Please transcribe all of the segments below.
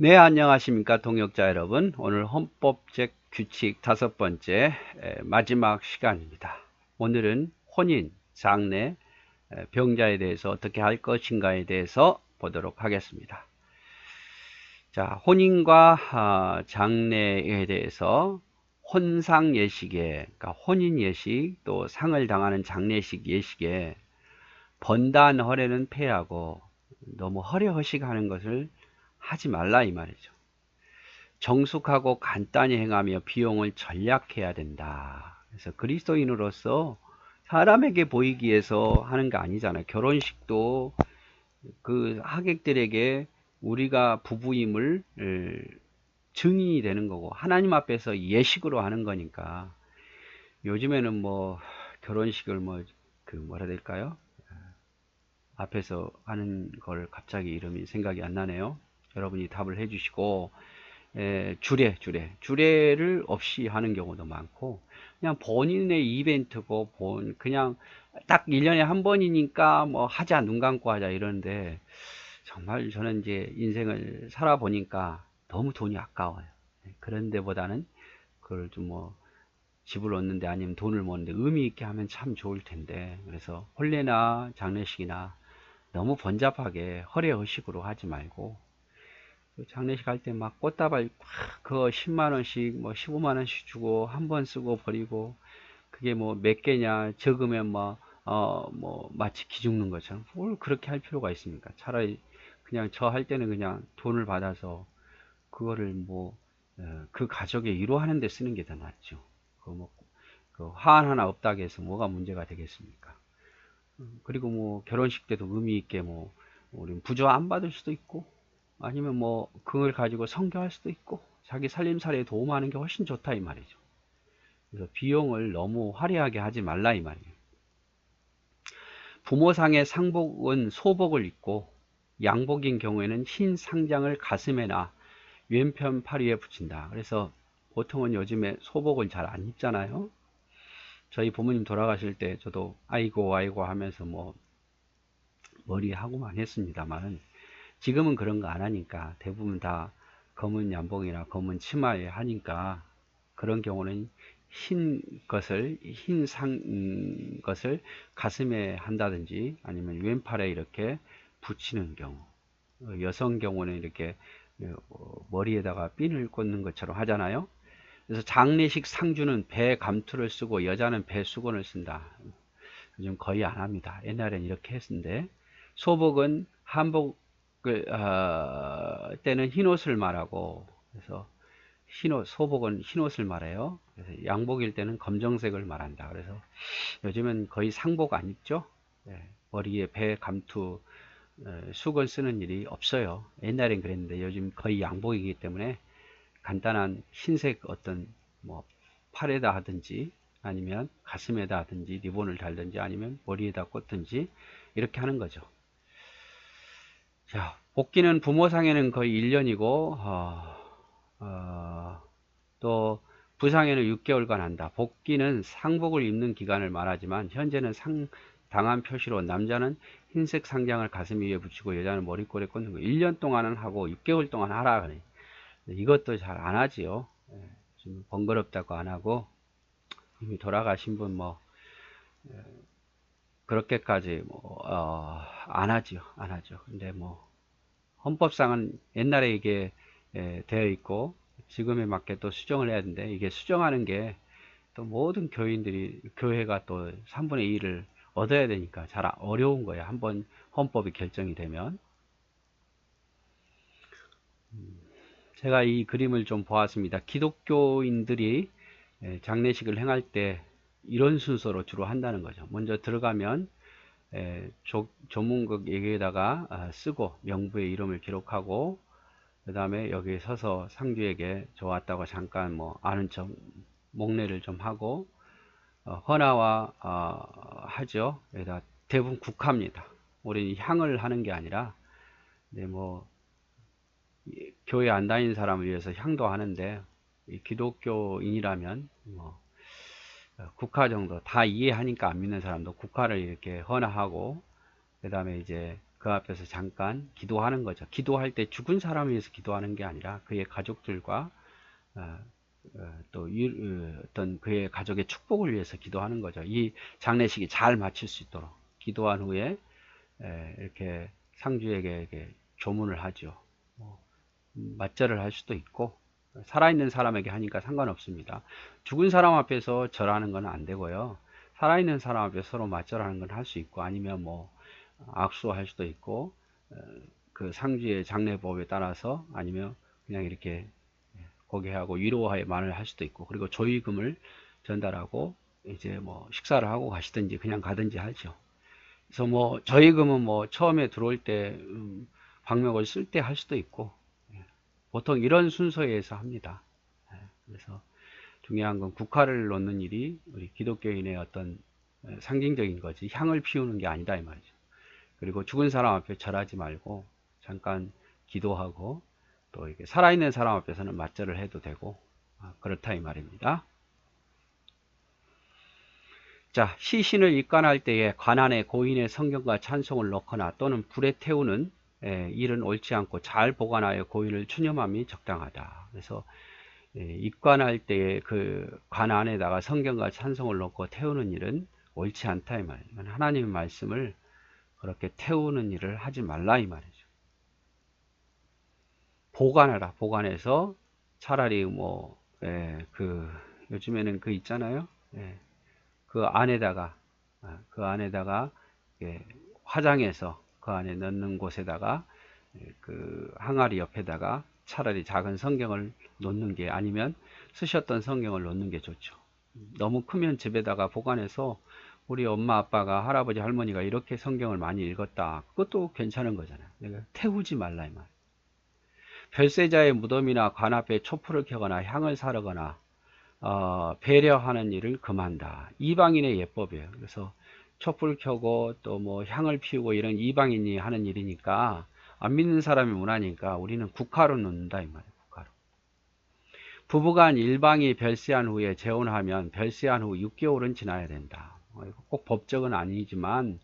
네, 안녕하십니까, 동역자 여러분. 오늘 헌법적 규칙 5번째 마지막 시간입니다. 오늘은 혼인, 장례, 병자에 대해서 어떻게 할 것인가에 대해서 보도록 하겠습니다. 자, 혼인과 장례에 대해서 혼상 예식에, 그러니까 혼인 예식, 또 상을 당하는 장례식 예식에 번다한 허례는 폐하고 너무 허례허식하는 것을 하지 말라 이 말이죠. 정숙하고 간단히 행하며 비용을 절약해야 된다. 그래서 그리스도인으로서 사람에게 보이기 위해서 하는 거 아니잖아요. 결혼식도 그 하객들에게 우리가 부부임을 증인이 되는 거고 하나님 앞에서 예식으로 하는 거니까. 요즘에는 뭐 결혼식을 뭐 그 뭐라 해야 될까요? 앞에서 하는 걸 갑자기 이름이 생각이 안 나네요. 여러분이 답을 해주시고, 주례를 없이 하는 경우도 많고, 그냥 본인의 이벤트고, 그냥 딱 1년에 한 번이니까 뭐 하자, 눈 감고 하자 이러는데, 정말 저는 이제 인생을 살아보니까 너무 돈이 아까워요. 그런 데보다는 그걸 좀 뭐 집을 얻는데 아니면 돈을 모는데 의미 있게 하면 참 좋을 텐데, 그래서 혼례나 장례식이나 너무 번잡하게 허례허식으로 하지 말고, 장례식 할 때 막 꽃다발 그거 10만원씩 뭐 15만원씩 주고 한 번 쓰고 버리고, 그게 뭐 몇 개냐 적으면 뭐 마치 기죽는 것처럼 뭘 그렇게 할 필요가 있습니까? 차라리 그냥 저 할 때는 그냥 돈을 받아서 그거를 뭐 그 가족의 위로하는 데 쓰는 게 더 낫죠. 그 화환 하나 없다고 해서 뭐가 문제가 되겠습니까? 그리고 뭐 결혼식 때도 의미 있게 뭐 우리 부조 안 받을 수도 있고, 아니면 뭐 그걸 가지고 성교할 수도 있고, 자기 살림살이에 도움하는 게 훨씬 좋다 이 말이죠. 그래서 비용을 너무 화려하게 하지 말라 이 말이에요. 부모상의 상복은 소복을 입고, 양복인 경우에는 흰 상장을 가슴에나 왼편 팔 위에 붙인다. 그래서 보통은 요즘에 소복을 잘 안 입잖아요. 저희 부모님 돌아가실 때 저도 아이고 아이고 하면서 뭐 머리 하고만 했습니다만, 지금은 그런 거 안 하니까 대부분 다 검은 양복이나 검은 치마에 하니까, 그런 경우는 흰 것을 가슴에 한다든지 아니면 왼팔에 이렇게 붙이는 경우, 여성 경우는 이렇게 머리에다가 핀을 꽂는 것처럼 하잖아요. 그래서 장례식 상주는 배 감투를 쓰고 여자는 배 수건을 쓴다. 요즘 거의 안 합니다. 옛날엔 이렇게 했는데, 소복은 한복 때는 흰옷을 말하고, 그래서 소복은 흰옷을 말해요. 그래서 양복일 때는 검정색을 말한다. 그래서 요즘은 거의 상복 안 입죠. 네, 머리에 배 감투 수건 쓰는 일이 없어요. 옛날엔 그랬는데 요즘 거의 양복이기 때문에 간단한 흰색 어떤 뭐 팔에다 하든지 아니면 가슴에다 하든지 리본을 달든지 아니면 머리에다 꽂든지 이렇게 하는 거죠. 자, 복귀는 부모상에는 거의 1년이고 또 부상에는 6개월간 한다. 복귀는 상복을 입는 기간을 말하지만 현재는 당한 표시로 남자는 흰색 상장을 가슴 위에 붙이고 여자는 머리꼴에 꽂는 거 1년 동안은 하고 6개월 동안 하라 그래. 이것도 잘 안 하지요. 좀 번거롭다고 안 하고, 이미 돌아가신 분 뭐 그렇게까지 안 하죠. 안 하죠. 근데 뭐 헌법상은 옛날에 이게 되어 있고 지금에 맞게 또 수정을 해야 되는데, 이게 수정하는 게 또 모든 교회가 또 3분의 1을 얻어야 되니까 잘 어려운 거예요. 한번 헌법이 결정이 되면. 제가 이 그림을 좀 보았습니다. 기독교인들이 장례식을 행할 때 이런 순서로 주로 한다는 거죠. 먼저 들어가면 조문극 얘기에다가 쓰고 명부의 이름을 기록하고, 그 다음에 여기 서서 상주에게 좋았다고 잠깐 뭐 아는 척 목례를 좀 하고, 헌화와 하죠. 여기다 대부분 국화입니다. 우리는 향을 하는 게 아니라, 네, 뭐 교회 안 다니는 사람을 위해서 향도 하는데, 기독교인이라면 뭐 국화 정도 다 이해하니까 안 믿는 사람도 국화를 이렇게 헌화하고, 그 다음에 이제 그 앞에서 잠깐 기도하는 거죠. 기도할 때 죽은 사람을 위해서 기도하는 게 아니라 그의 가족들과 또 어떤 그의 가족의 축복을 위해서 기도하는 거죠. 이 장례식이 잘 마칠 수 있도록 기도한 후에 이렇게 상주에게 조문을 하죠. 맞절을 할 수도 있고 살아있는 사람에게 하니까 상관없습니다. 죽은 사람 앞에서 절하는 건 안 되고요. 살아있는 사람 앞에 서로 맞절하는 건 할 수 있고 아니면 뭐 악수할 수도 있고 그 상주의 장례법에 따라서 아니면 그냥 이렇게 고개하고 위로의 말을 할 수도 있고 그리고 조의금을 전달하고 이제 뭐 식사를 하고 가시든지 그냥 가든지 하죠. 그래서 뭐 조의금은 뭐 처음에 들어올 때 방명을 쓸 때 할 수도 있고 보통 이런 순서에 의해서 합니다. 그래서 중요한 건 국화를 놓는 일이 우리 기독교인의 어떤 상징적인 거지 향을 피우는 게 아니다 이 말이죠. 그리고 죽은 사람 앞에 절하지 말고 잠깐 기도하고 또 이렇게 살아있는 사람 앞에서는 맞절을 해도 되고 그렇다 이 말입니다. 자, 시신을 입관할 때에 관안에 고인의 성경과 찬송을 넣거나 또는 불에 태우는 일은 옳지 않고 잘 보관하여 고인을 추념함이 적당하다. 그래서 입관할 때에 그 관안에다가 성경과 찬송을 넣고 태우는 일은 옳지 않다 이 말이에요. 하나님의 말씀을 그렇게 태우는 일을 하지 말라 이 말이죠. 보관하라. 보관해서 차라리 뭐 요즘에는 그 있잖아요. 그 안에다가 화장해서 그 안에 넣는 곳에다가 그 항아리 옆에다가 차라리 작은 성경을 놓는 게 아니면 쓰셨던 성경을 놓는 게 좋죠. 너무 크면 집에다가 보관해서 우리 엄마 아빠가 할아버지 할머니가 이렇게 성경을 많이 읽었다. 그것도 괜찮은 거잖아요. 내가 태우지 말라 이 말. 별세자의 무덤이나 관 앞에 촛불을 켜거나 향을 사르거나 배려하는 일을 금한다. 이방인의 예법이에요. 그래서 촛불 켜고 또 뭐 향을 피우고 이런 이방인이 하는 일이니까 안 믿는 사람이 문화니까 우리는 국화로 놓는다 이 말이에요. 국화로. 부부간 일방이 별세한 후에 재혼하면 별세한 후 6개월은 지나야 된다. 꼭 법적은 아니지만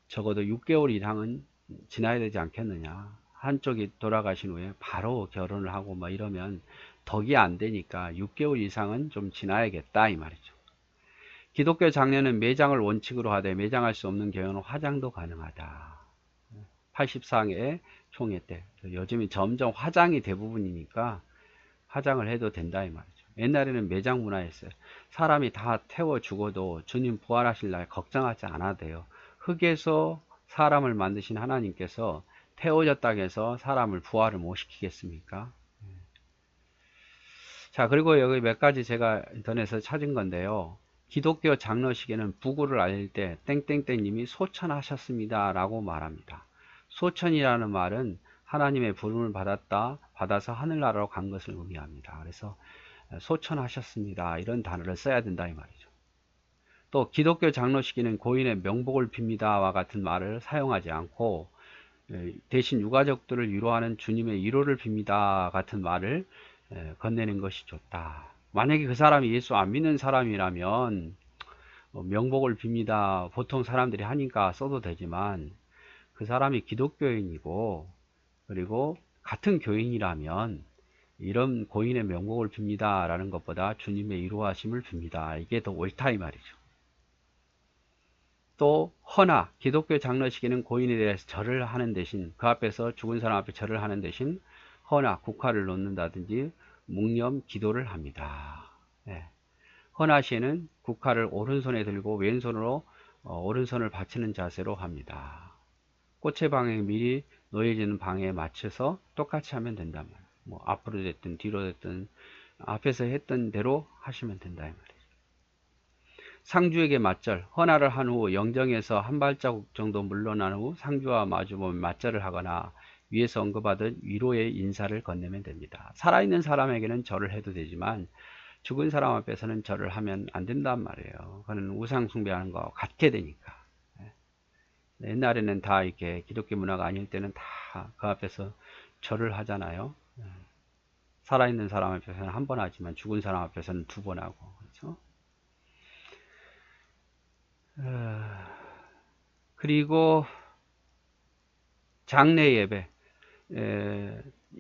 적어도 6개월 이상은 지나야 되지 않겠느냐. 한쪽이 돌아가신 후에 바로 결혼을 하고 뭐 이러면 덕이 안 되니까 6개월 이상은 좀 지나야겠다 이 말이죠. 기독교 장례는 매장을 원칙으로 하되 매장할 수 없는 경우는 화장도 가능하다. 84회 총회 때 요즘이 점점 화장이 대부분이니까 화장을 해도 된다 이 말이죠. 옛날에는 매장 문화였어요. 사람이 다 태워 죽어도 주님 부활하실 날 걱정하지 않아도 돼요. 흙에서 사람을 만드신 하나님께서 태워졌다고 해서 사람을 부활을 못 시키겠습니까? 자, 그리고 여기 몇 가지 제가 인터넷에서 찾은 건데요. 기독교 장로식에는 부고를 알릴 때 땡땡땡님이 소천하셨습니다 라고 말합니다. 소천이라는 말은 하나님의 부름을 받아서 하늘나라로 간 것을 의미합니다. 그래서 소천하셨습니다 이런 단어를 써야 된다 이 말이죠. 또 기독교 장로식에는 고인의 명복을 빕니다와 같은 말을 사용하지 않고 대신 유가족들을 위로하는 주님의 위로를 빕니다 같은 말을 건네는 것이 좋다. 만약에 그 사람이 예수 안 믿는 사람이라면 명복을 빕니다 보통 사람들이 하니까 써도 되지만 그 사람이 기독교인이고 그리고 같은 교인이라면 이런 고인의 명복을 빕니다 라는 것보다 주님의 위로하심을 빕니다 이게 더 옳다 이 말이죠. 또 허나 기독교 장로식에는 고인에 대해서 절을 하는 대신 그 앞에서 죽은 사람 앞에 절을 하는 대신 허나 국화를 놓는다든지 묵념 기도를 합니다. 허나 시에는 국화를 오른손에 들고 왼손으로 오른손을 받치는 자세로 합니다. 꽃의 방향이 미리 놓여지는 방향에 맞춰서 똑같이 하면 된단 말이에요. 뭐 앞으로 됐든 뒤로 됐든 앞에서 했던 대로 하시면 된다 이 말이에요. 상주에게 맞절, 헌화를 한 후 영정에서 한 발자국 정도 물러난 후 상주와 마주보면 맞절을 하거나 위에서 언급하듯 위로의 인사를 건네면 됩니다. 살아있는 사람에게는 절을 해도 되지만 죽은 사람 앞에서는 절을 하면 안 된단 말이에요. 그는 우상 숭배하는 거 같게 되니까. 옛날에는 다 이렇게 기독교 문화가 아닐 때는 다 그 앞에서 절을 하잖아요. 살아있는 사람 앞에서는 한 번 하지만 죽은 사람 앞에서는 두 번 하고 그렇죠? 그리고 장례 예배.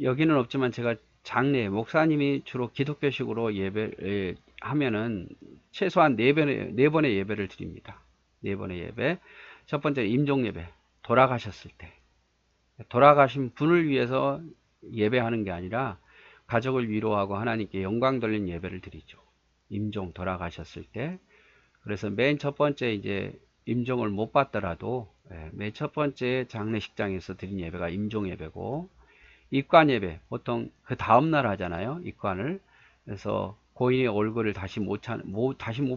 여기는 없지만 제가 장례, 목사님이 주로 기독교식으로 예배 하면은 최소한 네 번의 예배를 드립니다. 네 번의 예배. 첫 번째 임종 예배. 돌아가셨을 때. 돌아가신 분을 위해서 예배하는 게 아니라 가족을 위로하고 하나님께 영광 돌린 예배를 드리죠. 임종 돌아가셨을 때. 그래서 맨 첫 번째 이제 임종을 못 받더라도 맨 첫 번째 장례식장에서 드린 예배가 임종 예배고, 입관 예배 보통 그 다음날 하잖아요. 입관을. 그래서 고인의 얼굴을 다시 못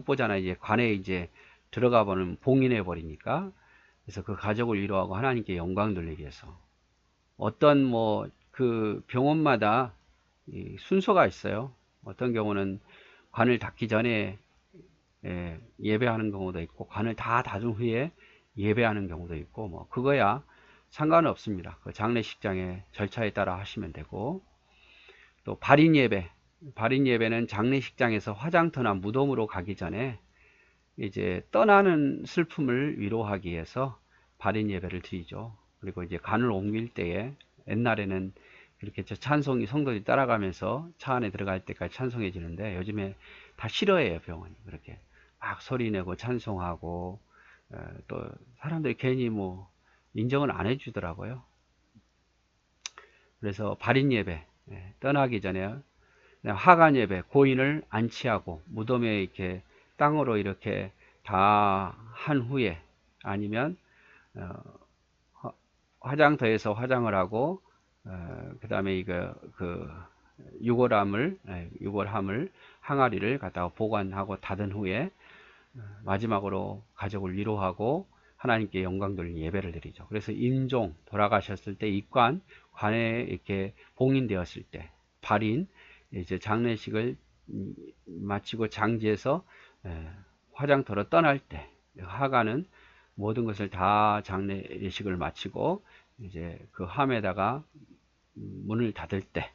보잖아요. 이제 관에 이제 들어가 보는 봉인해 버리니까. 그래서 그 가족을 위로하고 하나님께 영광 돌리기 위해서 어떤 뭐 그 병원마다 순서가 있어요. 어떤 경우는 관을 닫기 전에 예배하는 경우도 있고, 관을 다 닫은 후에 예배하는 경우도 있고, 뭐 그거야 상관은 없습니다. 그 장례식장의 절차에 따라 하시면 되고, 또 발인 예배. 발인 예배는 장례식장에서 화장터나 무덤으로 가기 전에 이제 떠나는 슬픔을 위로하기 위해서 발인 예배를 드리죠. 그리고 이제 관을 옮길 때에 옛날에는 이렇게 찬송이 성도들이 따라가면서 차 안에 들어갈 때까지 찬송해지는데, 요즘에 다 싫어해요. 병원이 그렇게 막 소리내고 찬송하고, 또 사람들이 괜히 뭐 인정을 안 해주더라고요. 그래서 발인 예배, 떠나기 전에 하간 예배, 고인을 안치하고 무덤에 이렇게 땅으로 이렇게 다 한 후에, 아니면 화장터에서 화장을 하고, 그 다음에 이거 그 유골함을 항아리를 갖다가 보관하고 닫은 후에 마지막으로 가족을 위로하고 하나님께 영광 돌리는 예배를 드리죠. 그래서 임종 돌아가셨을 때 입관, 관에 이렇게 봉인되었을 때, 발인 이제 장례식을 마치고 장지에서 화장터로 떠날 때, 하가는 모든 것을 다 장례식을 마치고 이제 그 함에다가 문을 닫을 때,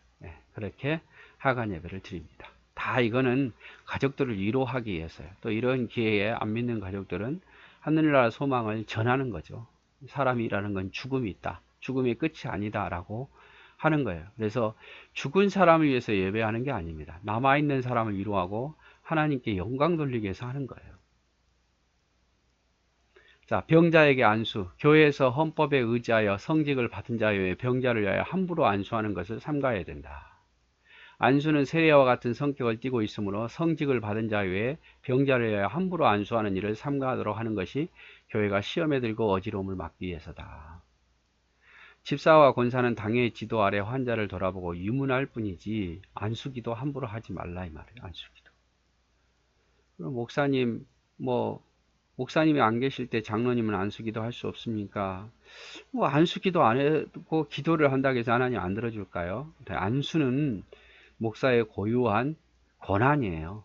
그렇게 하간 예배를 드립니다. 다 이거는 가족들을 위로하기 위해서요. 또 이런 기회에 안 믿는 가족들은 하늘나라 소망을 전하는 거죠. 사람이라는 건 죽음이 있다. 죽음이 끝이 아니다 라고 하는 거예요. 그래서 죽은 사람을 위해서 예배하는 게 아닙니다. 남아있는 사람을 위로하고 하나님께 영광 돌리기 위해서 하는 거예요. 자, 병자에게 안수. 교회에서 헌법에 의지하여 성직을 받은 자 외에 병자를 위하여 함부로 안수하는 것을 삼가해야 된다. 안수는 세례와 같은 성격을 띠고 있으므로 성직을 받은 자 외에 병자를 위하여 함부로 안수하는 일을 삼가하도록 하는 것이 교회가 시험에 들고 어지러움을 막기 위해서다. 집사와 권사는 당의 지도 아래 환자를 돌아보고 유문할 뿐이지 안수기도 함부로 하지 말라 이 말이에요. 안수기도. 그럼 목사님이 안 계실 때 장로님은 안수기도 할 수 없습니까? 뭐 안수기도 안 해도 기도를 한다고 해서 하나님 안 들어줄까요? 안수는 목사의 고유한 권한이에요.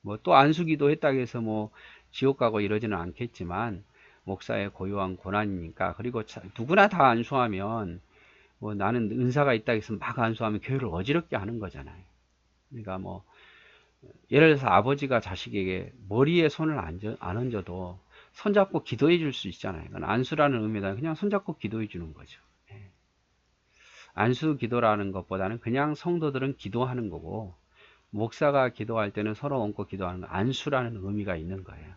뭐 또 안수기도 했다고 해서 뭐 지옥 가고 이러지는 않겠지만 목사의 고유한 권한이니까. 그리고 누구나 다 안수하면, 뭐 나는 은사가 있다고 해서 막 안수하면 교회를 어지럽게 하는 거잖아요. 그러니까 뭐 예를 들어서 아버지가 자식에게 머리에 손을 안 얹어도 손잡고 기도해 줄 수 있잖아요. 그건 안수라는 의미다. 그냥 손잡고 기도해 주는 거죠. 안수 기도라는 것보다는 그냥 성도들은 기도하는 거고, 목사가 기도할 때는 서로 얹고 기도하는 거, 안수라는 의미가 있는 거예요.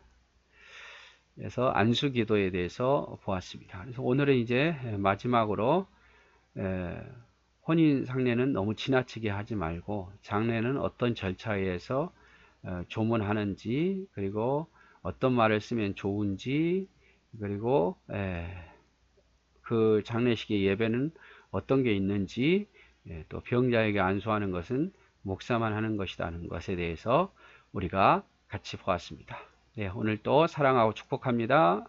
그래서 안수 기도에 대해서 보았습니다. 그래서 오늘은 이제 마지막으로 혼인 상례는 너무 지나치게 하지 말고, 장례는 어떤 절차에 의해서 조문하는지, 그리고 어떤 말을 쓰면 좋은지, 그리고 그 장례식의 예배는 어떤 게 있는지, 또 병자에게 안수하는 것은 목사만 하는 것이라는 것에 대해서 우리가 같이 보았습니다. 네, 오늘 또 사랑하고 축복합니다.